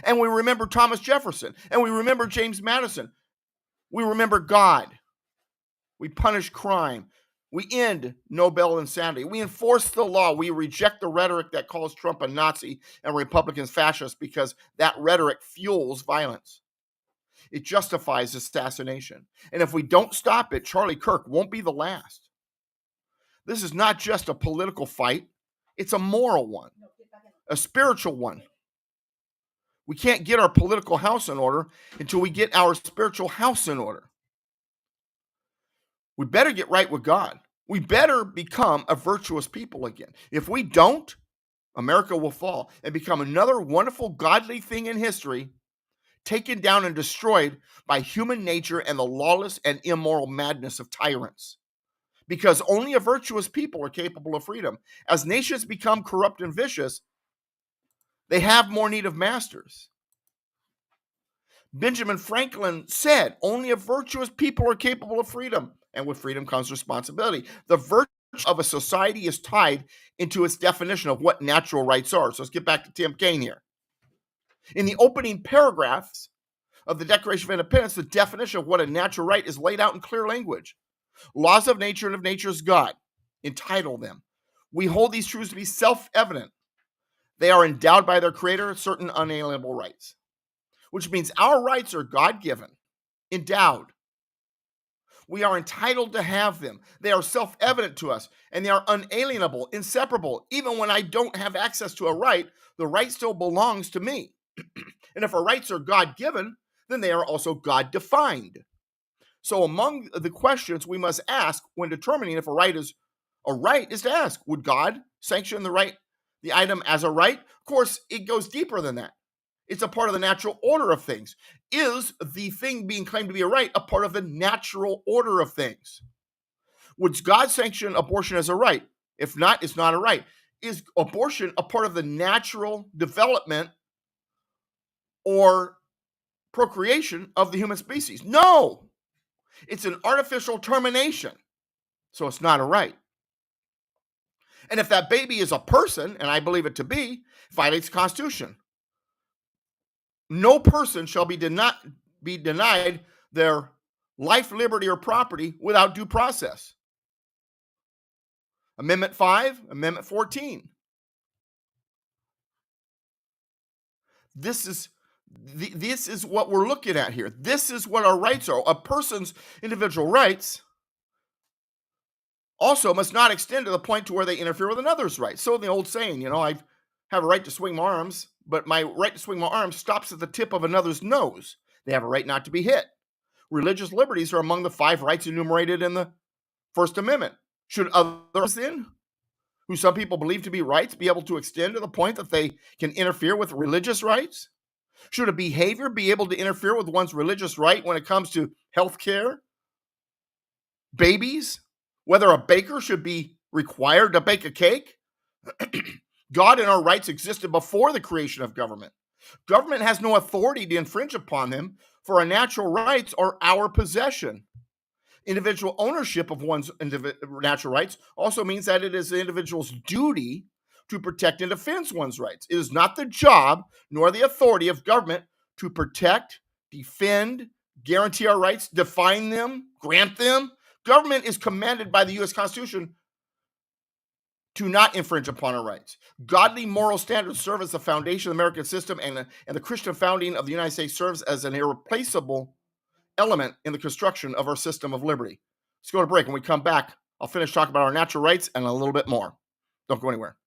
And we remember Thomas Jefferson. And we remember James Madison. We remember God. We punish crime. We end Nobel insanity. We enforce the law. We reject the rhetoric that calls Trump a Nazi and Republicans fascists because that rhetoric fuels violence. It justifies assassination. And if we don't stop it, Charlie Kirk won't be the last. This is not just a political fight. It's a moral one, a spiritual one. We can't get our political house in order until we get our spiritual house in order. We better get right with God. We better become a virtuous people again. If we don't, America will fall and become another wonderful, godly thing in history, taken down and destroyed by human nature and the lawless and immoral madness of tyrants. Because only a virtuous people are capable of freedom. As nations become corrupt and vicious, they have more need of masters. Benjamin Franklin said, only a virtuous people are capable of freedom. And with freedom comes responsibility. The virtue of a society is tied into its definition of what natural rights are. So let's get back to Tim Kaine here. In the opening paragraphs of the Declaration of Independence, the definition of what a natural right is laid out in clear language. Laws of nature and of nature's God. Entitle them. We hold these truths to be self-evident. They are endowed by their creator certain unalienable rights, which means our rights are God-given, endowed. We are entitled to have them. They are self-evident to us, and they are unalienable, inseparable. Even when I don't have access to a right, the right still belongs to me. And if our rights are God-given, then they are also God-defined. So among the questions we must ask when determining if a right is to ask, would God sanction the item as a right? Of course, it goes deeper than that. It's a part of the natural order of things. Is the thing being claimed to be a right a part of the natural order of things? Would God sanction abortion as a right? If not, it's not a right. Is abortion a part of the natural development or procreation of the human species? No. It's an artificial termination. So it's not a right. And if that baby is a person, and I believe it to be, it violates the Constitution. No person shall be denied their life, liberty, or property without due process. Amendment 5, Amendment 14. This is what we're looking at here. This is what our rights are. A person's individual rights also must not extend to the point to where they interfere with another's rights. So the old saying, I have a right to swing my arms, but my right to swing my arms stops at the tip of another's nose. They have a right not to be hit. Religious liberties are among the 5 rights enumerated in the First Amendment. Should others then, who some people believe to be rights, be able to extend to the point that they can interfere with religious rights? Should a behavior be able to interfere with one's religious right when it comes to health care, babies, whether a baker should be required to bake a cake? God and our rights existed before the creation of government. Government has no authority to infringe upon them, for our natural rights are our possession. Individual ownership of one's natural rights also means that it is the individual's duty to protect and defend one's rights. It is not the job nor the authority of government to protect, defend, guarantee our rights, define them, grant them. Government is commanded by the U.S. Constitution to not infringe upon our rights. Godly moral standards serve as the foundation of the American system, and the Christian founding of the United States serves as an irreplaceable element in the construction of our system of liberty. Let's go to break. When we come back, I'll finish talking about our natural rights and a little bit more. Don't go anywhere.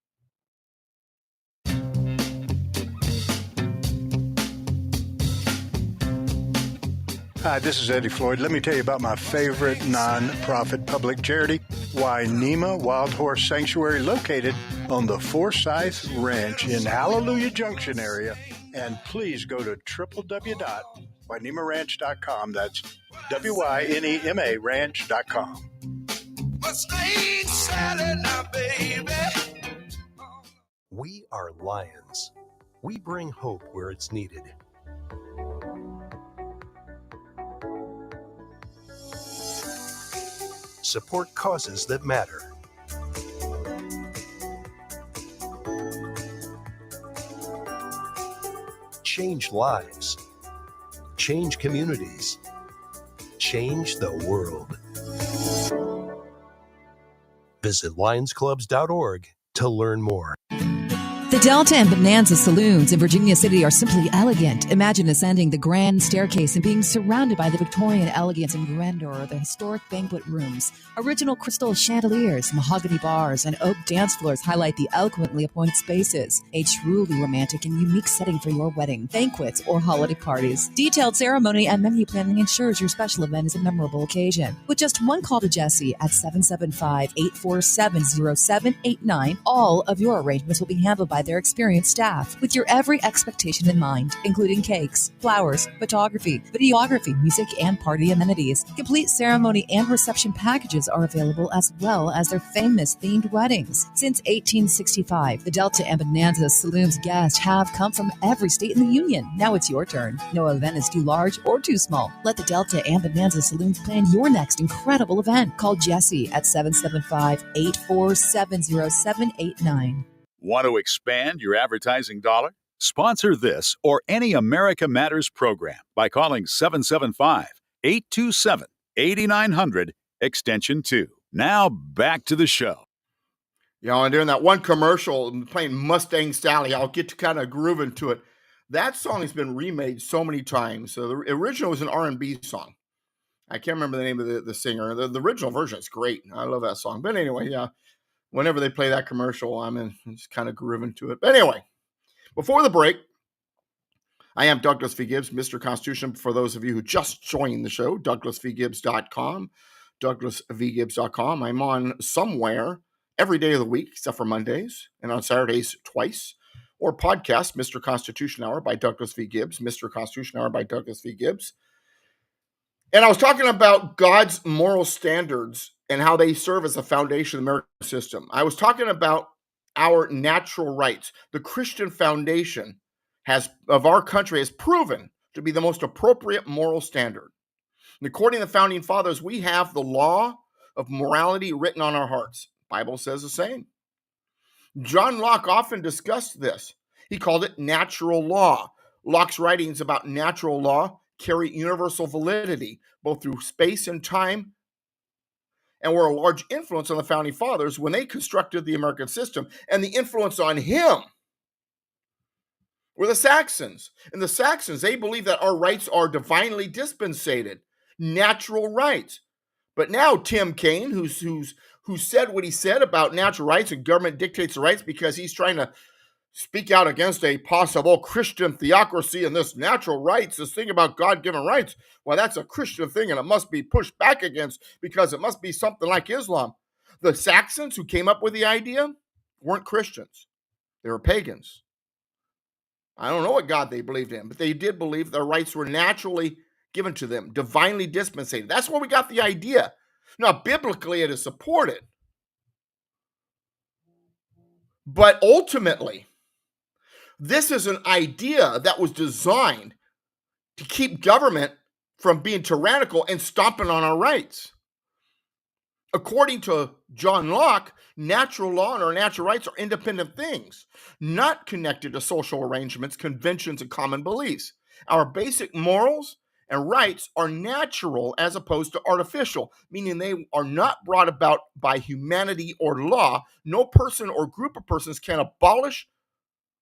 Hi, this is Eddie Floyd. Let me tell you about my favorite non-profit public charity, Wainema Wild Horse Sanctuary, located on the Forsyth Ranch in Hallelujah Junction area. And please go to www.WaiNemaRanch.com. That's WYNEMA Ranch.com. We are Lions. We bring hope where it's needed. Support causes that matter. Change lives. Change communities. Change the world. Visit lionsclubs.org to learn more. The Delta and Bonanza Saloons in Virginia City are simply elegant. Imagine ascending the grand staircase and being surrounded by the Victorian elegance and grandeur of the historic banquet rooms. Original crystal chandeliers, mahogany bars, and oak dance floors highlight the eloquently appointed spaces. A truly romantic and unique setting for your wedding, banquets, or holiday parties. Detailed ceremony and menu planning ensures your special event is a memorable occasion. With just one call to Jesse at 775-847-0789, all of your arrangements will be handled by their experienced staff with your every expectation in mind, including cakes, flowers, photography, videography, music, and party amenities. Complete ceremony and reception packages are available, as well as their famous themed weddings. Since 1865, the Delta and Bonanza Saloons guests have come from every state in the union. Now it's your turn. No event is too large or too small. Let the Delta and Bonanza Saloons plan your next incredible event. Call Jesse at 775-847-0789. Want to expand your advertising dollar? Sponsor this or any America Matters program by calling 775-827-8900, extension 2. Now back to the show. And during that one commercial, playing Mustang Sally, I'll get to kind of grooving to it. That song has been remade so many times. So the original was an R&B song. I can't remember the name of the singer. The original version is great. I love that song. But anyway, yeah. Whenever they play that commercial, I'm just kind of grooving to it. But anyway, before the break, I am Douglas V. Gibbs, Mr. Constitution. For those of you who just joined the show, DouglasVGibbs.com, DouglasVGibbs.com. I'm on somewhere every day of the week, except for Mondays, and on Saturdays twice. Or podcast, Mr. Constitution Hour by Douglas V. Gibbs, Mr. Constitution Hour by Douglas V. Gibbs. And I was talking about God's moral standards and how they serve as a foundation of the American system. I was talking about our natural rights. The Christian foundation of our country has proven to be the most appropriate moral standard. And according to the founding fathers, we have the law of morality written on our hearts. The Bible says the same. John Locke often discussed this. He called it natural law. Locke's writings about natural law carry universal validity, both through space and time, and were a large influence on the founding fathers when they constructed the American system. And the influence on him were the Saxons. And the Saxons, they believe that our rights are divinely dispensated, natural rights. But now Tim Kaine, who's who said what he said about natural rights and government dictates the rights because he's trying to speak out against a possible Christian theocracy and this natural rights, this thing about God-given rights. Well, that's a Christian thing and it must be pushed back against because it must be something like Islam. The Saxons who came up with the idea weren't Christians. They were pagans. I don't know what God they believed in, but they did believe their rights were naturally given to them, divinely dispensated. That's where we got the idea. Now, biblically, it is supported. But ultimately, this is an idea that was designed to keep government from being tyrannical and stomping on our rights. According to John Locke, natural law and our natural rights are independent things, not connected to social arrangements, conventions, and common beliefs. Our basic morals and rights are natural as opposed to artificial, meaning they are not brought about by humanity or law. No person or group of persons can abolish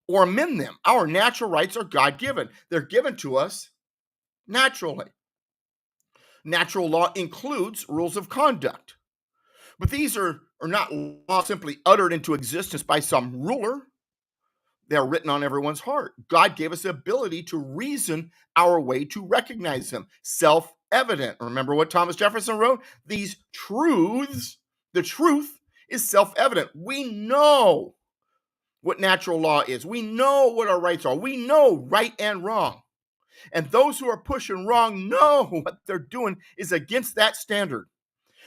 or amend them. Our natural rights are God-given. They're given to us naturally. Natural law includes rules of conduct. But these are not laws simply uttered into existence by some ruler. They are written on everyone's heart. God gave us the ability to reason our way to recognize them. Self-evident. Remember what Thomas Jefferson wrote? These truths, the truth is self-evident. We know what natural law is. We know what our rights are. We know right and wrong. And those who are pushing wrong know what they're doing is against that standard.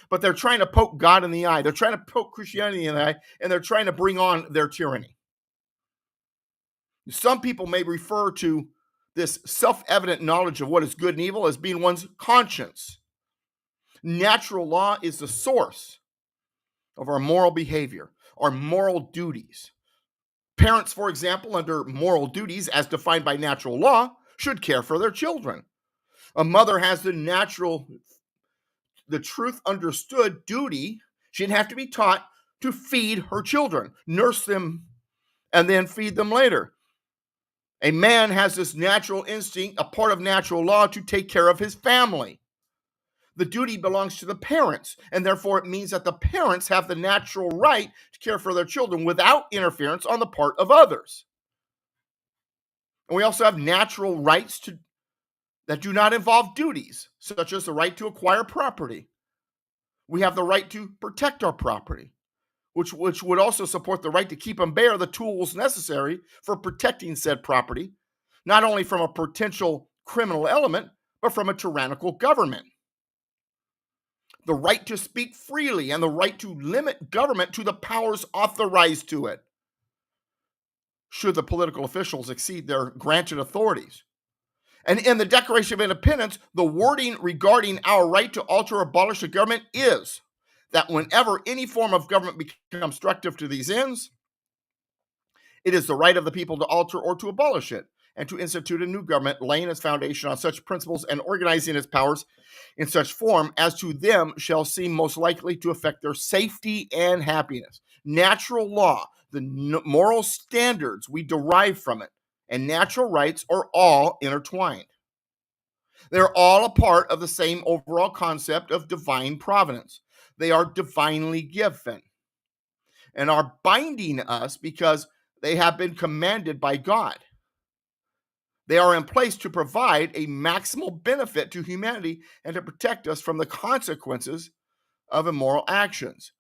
But they're trying to poke God in the eye. They're trying to poke Christianity in the eye, and they're trying to bring on their tyranny. Some people may refer to this self-evident knowledge of what is good and evil as being one's conscience. Natural law is the source of our moral behavior, our moral duties. Parents, for example, under moral duties as defined by natural law, should care for their children. A mother has the truth understood duty. She'd have to be taught to feed her children, nurse them, and then feed them later. A man has this natural instinct, a part of natural law, to take care of his family. The duty belongs to the parents, and therefore it means that the parents have the natural right to care for their children without interference on the part of others. And we also have natural rights that do not involve duties, such as the right to acquire property. We have the right to protect our property, which would also support the right to keep and bear the tools necessary for protecting said property, not only from a potential criminal element, but from a tyrannical government. The right to speak freely and the right to limit government to the powers authorized to it, should the political officials exceed their granted authorities. And in the Declaration of Independence, the wording regarding our right to alter or abolish the government is that whenever any form of government becomes obstructive to these ends, it is the right of the people to alter or to abolish it, and to institute a new government, laying its foundation on such principles and organizing its powers in such form as to them shall seem most likely to affect their safety and happiness. Natural law, the moral standards we derive from it, and natural rights are all intertwined. They're all a part of the same overall concept of divine providence. They are divinely given and are binding us because they have been commanded by God. They are in place to provide a maximal benefit to humanity and to protect us from the consequences of immoral actions.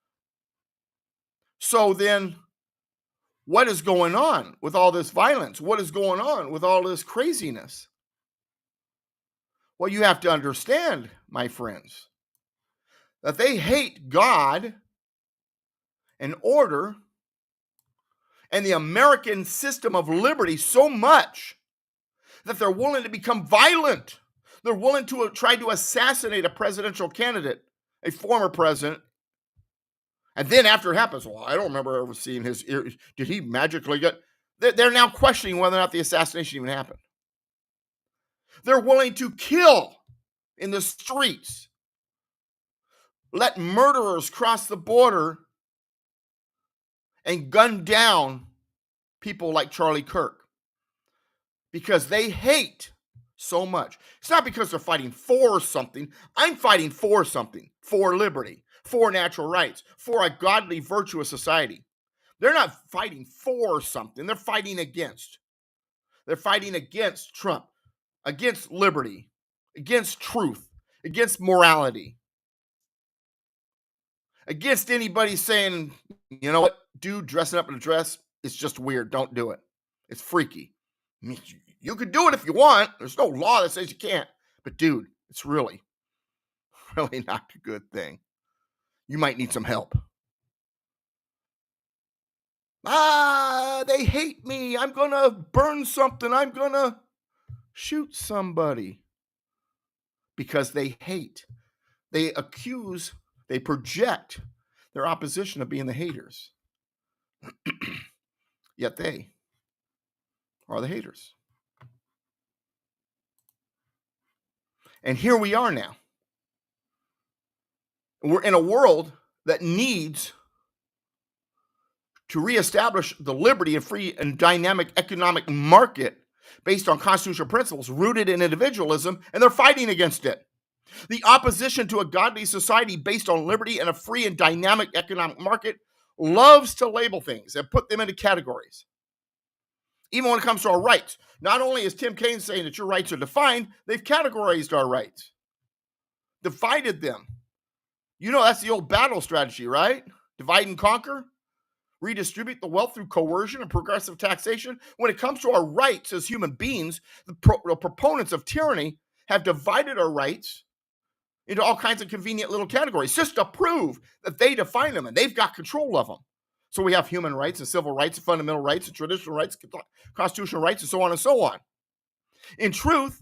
So then, what is going on with all this violence? What is going on with all this craziness? Well, you have to understand, my friends, that they hate God and order and the American system of liberty so much that they're willing to become violent. They're willing to try to assassinate a presidential candidate, a former president. And then after it happens, well, I don't remember ever seeing his ear. Did he magically get... They're now questioning whether or not the assassination even happened. They're willing to kill in the streets. Let murderers cross the border and gun down people like Charlie Kirk, because they hate so much. It's not because they're fighting for something. I'm fighting for something, for liberty, for natural rights, for a godly, virtuous society. They're not fighting for something. They're fighting against. They're fighting against Trump, against liberty, against truth, against morality, against anybody saying, you know what, dude, dressing up in a dress, it's just weird. Don't do it. It's freaky. I mean, you could do it if you want. There's no law that says you can't. But dude, it's really not a good thing. You might need some help. They hate me. I'm going to burn something. I'm going to shoot somebody. Because they hate. They accuse, they project their opposition of being the haters. Yet they are the haters. And here we are now. We're in a world that needs to reestablish the liberty and free and dynamic economic market based on constitutional principles rooted in individualism, and they're fighting against it. The opposition to a godly society based on liberty and a free and dynamic economic market loves to label things and put them into categories. Even when it comes to our rights, not only is Tim Kaine saying that your rights are defined, they've categorized our rights, divided them. You know, that's the old battle strategy, right? Divide and conquer, redistribute the wealth through coercion and progressive taxation. When it comes to our rights as human beings, the proponents of tyranny have divided our rights into all kinds of convenient little categories just to prove that they define them and they've got control of them. So we have human rights and civil rights and fundamental rights and traditional rights, constitutional rights, and so on and so on. In truth,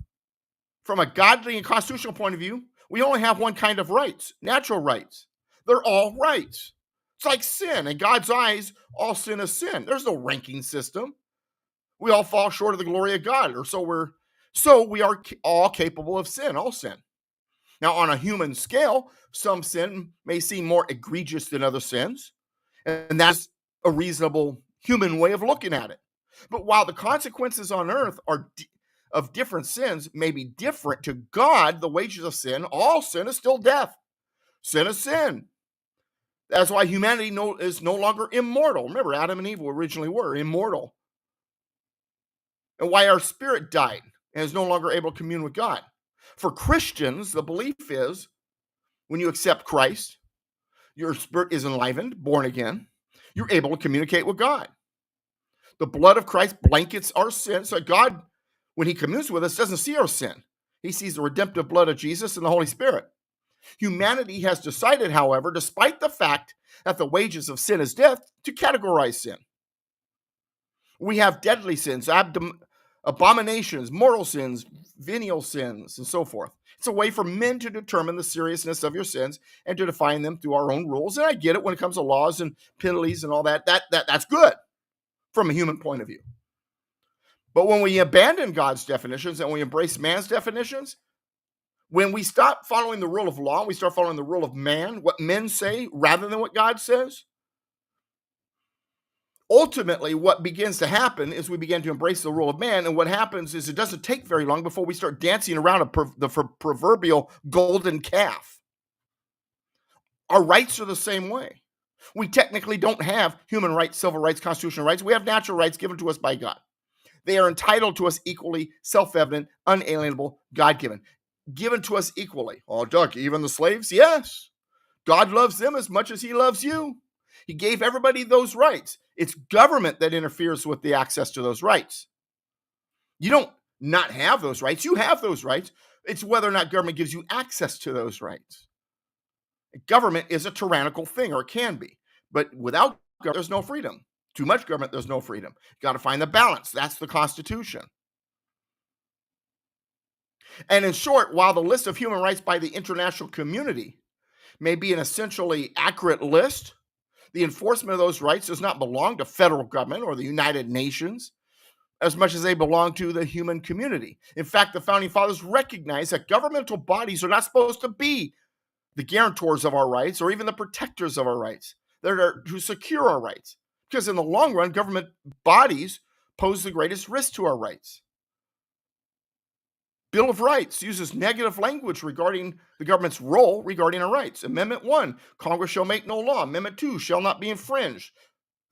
from a godly and constitutional point of view, we only have one kind of rights, natural rights. They're all rights. It's like sin. In God's eyes, all sin is sin. There's no ranking system. We all fall short of the glory of God, or so we are all capable of sin, all sin. Now, on a human scale, some sin may seem more egregious than other sins, and that's a reasonable human way of looking at it. But while the consequences on earth are of different sins may be different, to God, the wages of sin, all sin is still death. Sin is sin. That's why humanity is no longer immortal. Remember, Adam and Eve originally were immortal. And why our spirit died and is no longer able to commune with God. For Christians, the belief is when you accept Christ, your spirit is enlivened, born again. You're able to communicate with God. The blood of Christ blankets our sin. So God, when he communes with us, doesn't see our sin. He sees the redemptive blood of Jesus and the Holy Spirit. Humanity has decided, however, despite the fact that the wages of sin is death, to categorize sin. We have deadly sins, abominations, mortal sins, venial sins, and so forth. It's a way for men to determine the seriousness of your sins and to define them through our own rules. And I get it when it comes to laws and penalties and all that. That's good from a human point of view. But when we abandon God's definitions and we embrace man's definitions, when we stop following the rule of law, we start following the rule of man, what men say rather than what God says, ultimately what begins to happen is we begin to embrace the rule of man. And what happens is it doesn't take very long before we start dancing around the proverbial golden calf. Our rights are the same way. We technically don't have human rights, civil rights, constitutional rights. We have natural rights given to us by God. They are entitled to us equally, self-evident, unalienable, God-given. Given to us equally. Oh, Doug, even the slaves? Yes. God loves them as much as he loves you. He gave everybody those rights. It's government that interferes with the access to those rights. You don't not have those rights. You have those rights. It's whether or not government gives you access to those rights. Government is a tyrannical thing, or it can be. But without government, there's no freedom. Too much government, there's no freedom. You got to find the balance. That's the Constitution. And in short, while the list of human rights by the international community may be an essentially accurate list, the enforcement of those rights does not belong to federal government or the United Nations as much as they belong to the human community. In fact, the Founding Fathers recognized that governmental bodies are not supposed to be the guarantors of our rights or even the protectors of our rights. They're there to secure our rights. Because in the long run, government bodies pose the greatest risk to our rights. Bill of Rights uses negative language regarding the government's role regarding our rights. Amendment 1, Congress shall make no law. Amendment 2, shall not be infringed.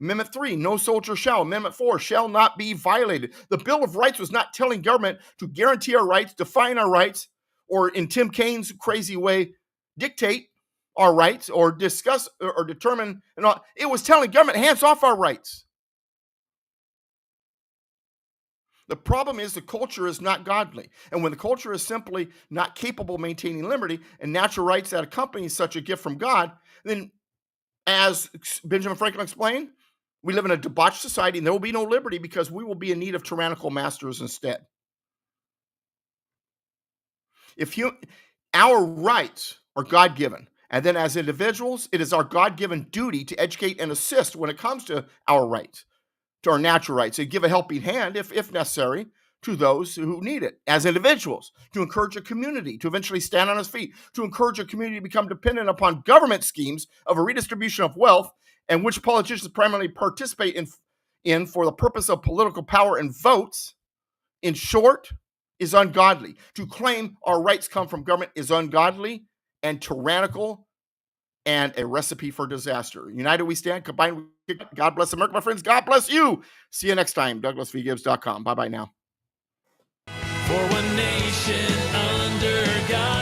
Amendment 3, no soldier shall. Amendment 4, shall not be violated. The Bill of Rights was not telling government to guarantee our rights, define our rights, or in Tim Kaine's crazy way, dictate our rights or discuss or determine. It was telling government, hands off our rights. The problem is the culture is not godly. And when the culture is simply not capable of maintaining liberty and natural rights that accompany such a gift from God, then as Benjamin Franklin explained, we live in a debauched society and there will be no liberty because we will be in need of tyrannical masters instead. Our rights are God-given. And then as individuals, it is our God-given duty to educate and assist when it comes to our rights, to our natural rights, and give a helping hand, if necessary, to those who need it. As individuals, to encourage a community to eventually stand on its feet, to encourage a community to become dependent upon government schemes of a redistribution of wealth, and which politicians primarily participate in for the purpose of political power and votes, in short, is ungodly. To claim our rights come from government is ungodly and tyrannical and a recipe for disaster. United we stand, combined we God bless America, my friends. God bless you. See you next time. DouglasVGibbs.com. Bye-bye now. For one nation under God.